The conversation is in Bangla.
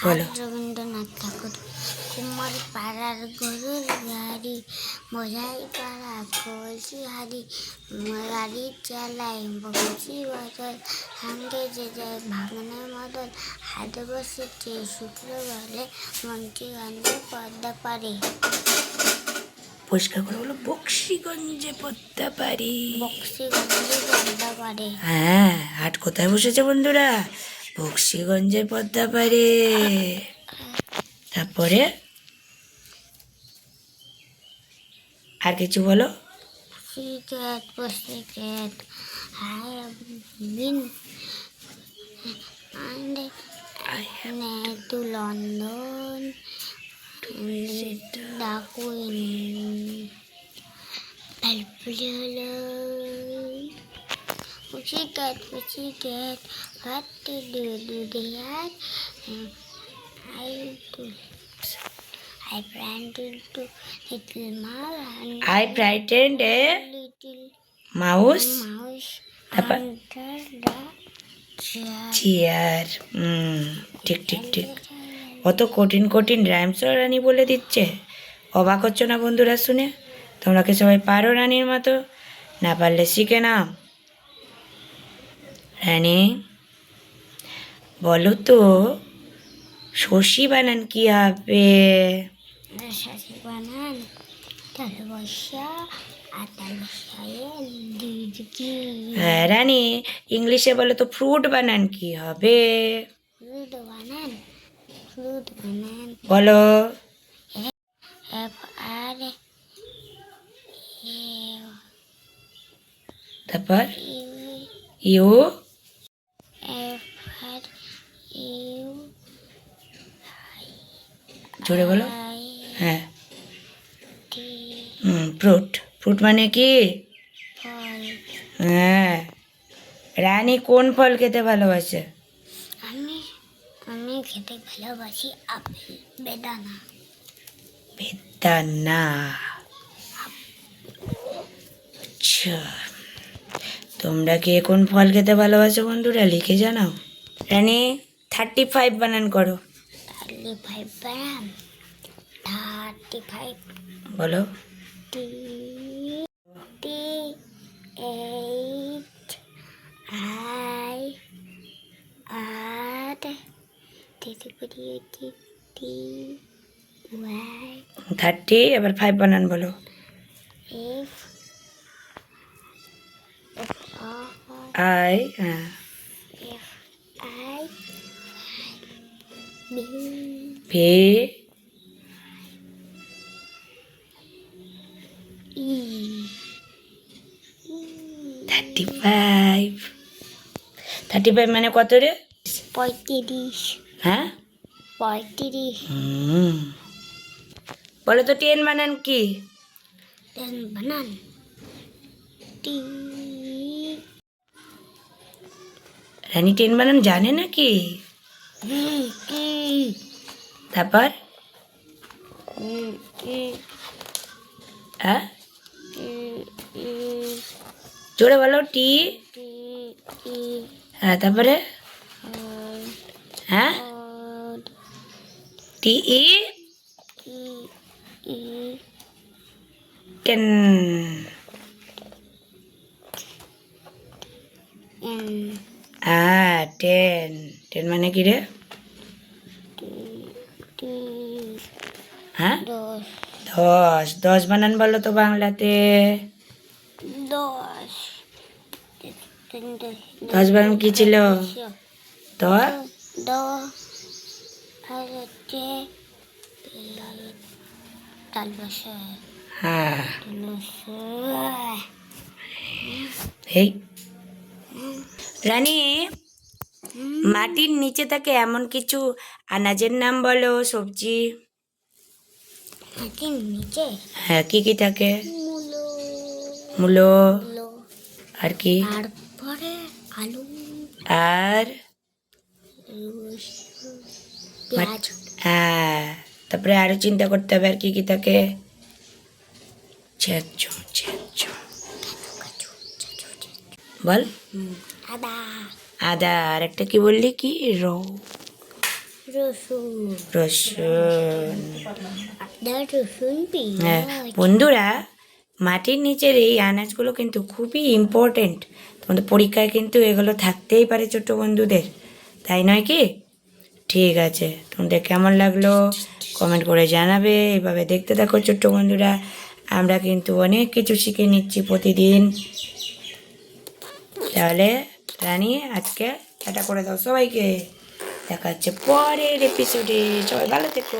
বলো। রবীন্দ্রনাথ ঠাকুর। কুমার পাড়ার গরুর গাড়ি, বোঝাই পাড়া কলসি হাড়ি, গাড়ি চালাই বংশী বদল, সঙ্গে যে যায় ভাঙনে মদল, হাতে বসেছে শুক্র বলে, মন্ত্রী গান্ধী পদ্মা পারে। পরিষ্কার করে বলো। বক্সিগঞ্জে পদ্মা পারি। বক্সিগঞ্জে পদ্মা পারে। হ্যাঁ, হাট কোথায় বসেছে বন্ধুরা? বক্সিগঞ্জে পদ্মা পারে। তারপরে আর কিছু বলো। Pussycat, pussycat, I have been and to London and the Queen. Pussycat, pussycat, what do there? I planted to little mouse I frightened a little mouse mouse তারপর under the chair. চেয়ার। ঠিক ঠিক ঠিক। অত কঠিন কঠিন রাইমস রানী বলে দিচ্ছে। অবাক হচ্ছ না বন্ধুরা শুনে? তোমরা কি সবাই পারো রানীর মতো? না পারলে শিখে নাও। রানী বলো তো, শশী বানান কি হবে? শাশি বানান তালে বসা আর তালে বসায়ে দিদি হ্যাঁ রানী, ইংলিশে বলো তো ফ্রুট বানান কি হবে? ফ্রুট বানান বলো। এফ আর তারপর U U. F R U জোরে বলো। আই হ্যাঁ, টি ফ্রুট। ফ্রুট মানে কি? ফল। হ্যাঁ। রানী কোন ফল খেতে ভালোবাসে? আমি আমি খেতে ভালোবাসি আপেল, বেদানা। বেদানা। আচ্ছা, তোমরা কে কোন ফল খেতে ভালোবাসো বন্ধুরা লিখে জানাও। রানী 35 বানান করো। 35 বানান 35 বলো। T T H I R T Y ওয়াই 30 এবার 5 বানান বলো। F I. হ্যাঁ। F I B V. E 35। 35 মানে কত রে? 35। হ্যাঁ, 35 বলো তো 10 বানান কি? বানান টি রানী 10 বানান জানে নাকি? টি তারপর হ্যাঁ, জোরে বলো। টি। হ্যাঁ, তারপরে হ্যাঁ, টি ই 10। হ্যাঁ 10। 10 মানে কি রে? হ্যাঁ, 10। 10 বানান বলো তো বাংলাতে। 10 বানান কি ছিল? 10। হ্যাঁ, এই রানী মাটির নিচে থাকে এমন কিছু আনাজের নাম বলো, সবজি। মাটির নিচে হ্যাঁ, কি কি থাকে? মূলো মূলো। আর কি? তারপরে আলু আর পেঁয়াজ। হ্যাঁ, তারপরে আরো চিন্তা করতে হবে আর কি কি থাকে। বল। আদা আদা। আর একটা কি বললি? কি? রসুন রসুন। আদা রসুন হ্যাঁ পেঁয়াজ বন্ধুরা, মাটির নিচের এই আনাজগুলো কিন্তু খুবই ইম্পর্টেন্ট। তোমাদের পরীক্ষায় কিন্তু এগুলো থাকতেই পারে ছোট্ট বন্ধুদের, তাই নয় কি? ঠিক আছে, তোমাদের কেমন লাগলো কমেন্ট করে জানাবে। এভাবে দেখতে থাকো ছোট্ট বন্ধুরা, আমরা কিন্তু অনেক কিছু শিখে নিচ্ছি প্রতিদিন। তাহলে রানী আজকে টাটা করে দাও সবাইকে, দেখা হচ্ছে পরের এপিসোডে। সবাই ভালো থেকো।